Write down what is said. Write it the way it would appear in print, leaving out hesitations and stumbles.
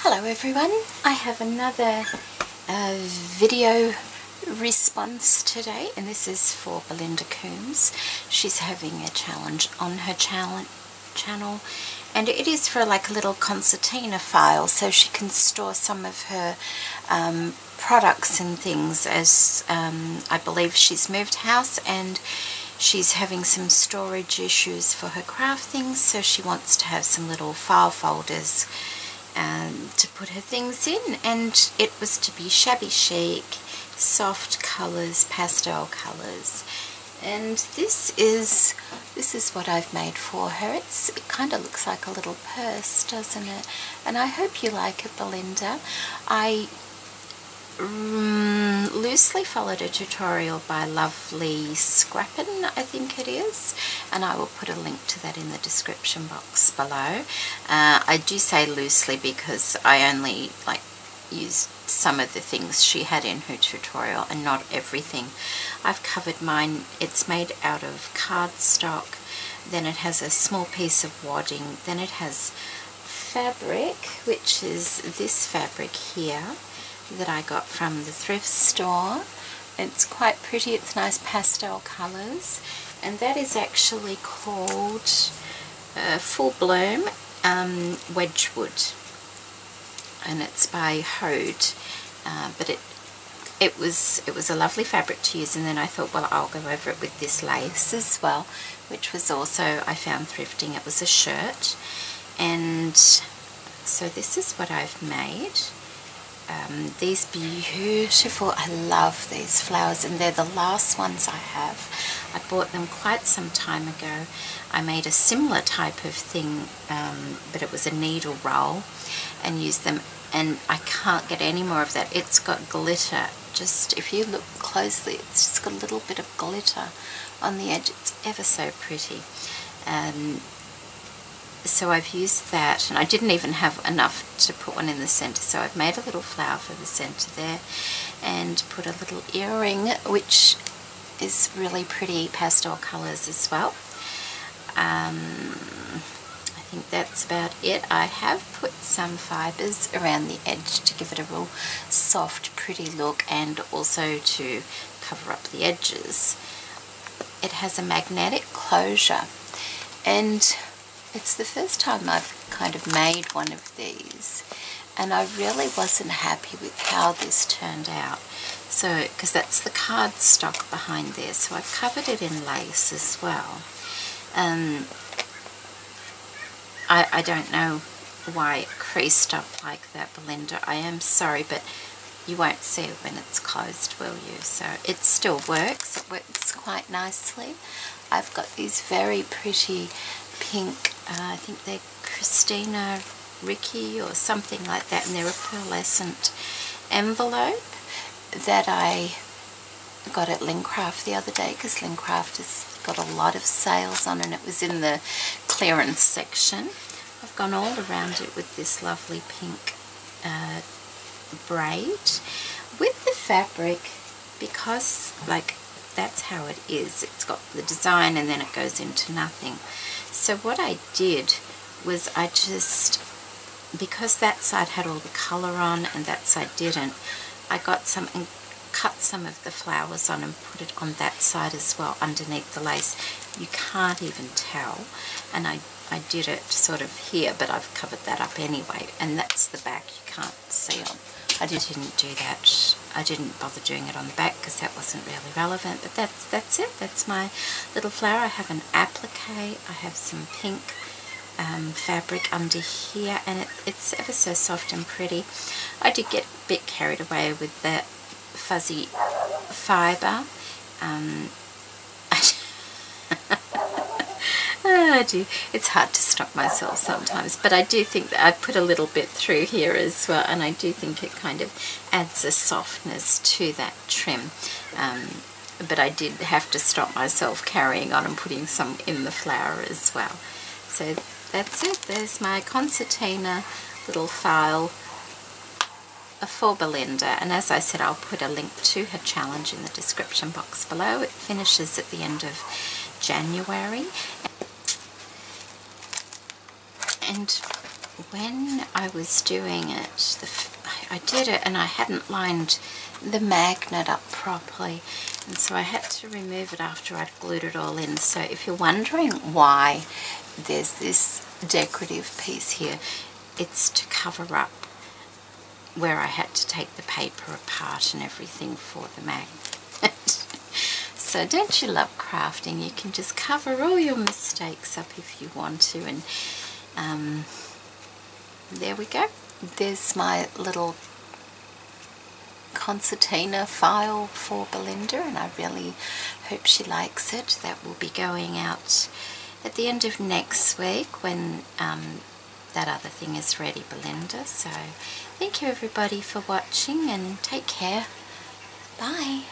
Hello everyone, I have another video response today, and this is for Belinda Coombs. She's having a challenge on her channel, and it is for like a little concertina file, so she can store some of her products and things, as I believe she's moved house and she's having some storage issues for her craft things, so she wants to have some little file folders to put her things in, and it was to be shabby chic, soft colours, pastel colours, and this is what I've made for her. It kind of looks like a little purse, doesn't it? And I hope you like it, Belinda. I loosely followed a tutorial by Lovely Scrappin', I think it is, and I will put a link to that in the description box below. I do say loosely because I only used some of the things she had in her tutorial and not everything. I've covered mine. It's made out of cardstock, then it has a small piece of wadding, then it has fabric, which is this fabric here that I got from the thrift store. It's quite pretty, it's nice pastel colours, and that is actually called Full Bloom Wedgwood, and it's by Hode, but it was a lovely fabric to use. And then I thought, well, I'll go over it with this lace as well, which was also, I found thrifting. It was a shirt, and so this is what I've made. These beautiful, I love these flowers, and they're the last ones I have. I bought them quite some time ago. I made a similar type of thing, but it was a needle roll, and used them, and I can't get any more of that. It's got glitter. Just if you look closely, it's just got a little bit of glitter on the edge. It's ever so pretty. So I've used that, and I didn't even have enough to put one in the center, so I've made a little flower for the center there and put a little earring, which is really pretty pastel colors as well. I think that's about it. I have put some fibers around the edge to give it a real soft, pretty look, and also to cover up the edges. It has a magnetic closure, and it's the first time I've kind of made one of these, and I really wasn't happy with how this turned out. So, because that's the cardstock behind there, so I've covered it in lace as well. I don't know why it creased up like that, Belinda. I am sorry, but you won't see it when it's closed, will you? So it still works. It works quite nicely. I've got these very pretty pink, I think they're Christina Ricci or something like that, and they're a pearlescent envelope that I got at Lincraft the other day, because Lincraft has got a lot of sales on, and it was in the clearance section. I've gone all around it with this lovely pink braid with the fabric, because that's how it is. It's got the design and then it goes into nothing. So what I did was I just, because that side had all the colour on and that side didn't, I got some and cut some of the flowers on and put it on that side as well underneath the lace. You can't even tell, and I did it sort of here, but I've covered that up anyway, and that's the back. You can't see on. I didn't do that. I didn't bother doing it on the back because that wasn't really relevant, but that's it. That's my little flower. I have an applique. I have some pink fabric under here, and it's ever so soft and pretty. I did get a bit carried away with that fuzzy fibre. It's hard to stop myself sometimes, but I do think that I put a little bit through here as well, and I do think it kind of adds a softness to that trim. But I did have to stop myself carrying on and putting some in the flower as well. So that's it. There's my concertina little file for Belinda, and as I said, I'll put a link to her challenge in the description box below. It finishes at the end of January, and when I was doing it, I did it and I hadn't lined the magnet up properly, and so I had to remove it after I'd glued it all in. So if you're wondering why there's this decorative piece here, it's to cover up where I had to take the paper apart and everything for the magnet. So don't you love crafting? You can just cover all your mistakes up if you want to, and there we go. There's my little concertina file for Belinda, and I really hope she likes it. That will be going out at the end of next week when that other thing is ready, Belinda. So thank you everybody for watching, and take care. Bye.